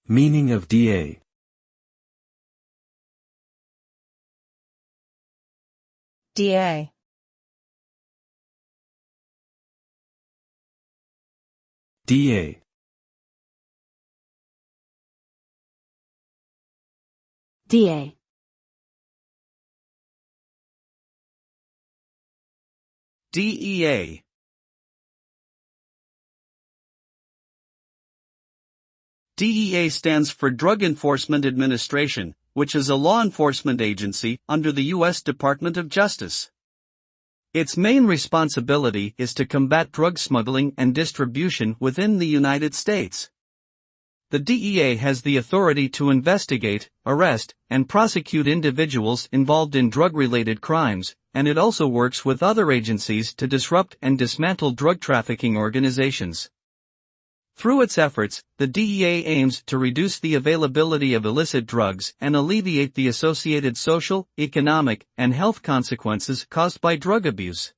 Meaning of DEA. DEA. DEA. DEA. DEA. DEA stands for Drug Enforcement Administration, which is a law enforcement agency under the U.S. Department of Justice. Its main responsibility is to combat drug smuggling and distribution within the United States. The DEA has the authority to investigate, arrest, and prosecute individuals involved in drug-related crimes, and it also works with other agencies to disrupt and dismantle drug trafficking organizations. Through its efforts, the DEA aims to reduce the availability of illicit drugs and alleviate the associated social, economic, and health consequences caused by drug abuse.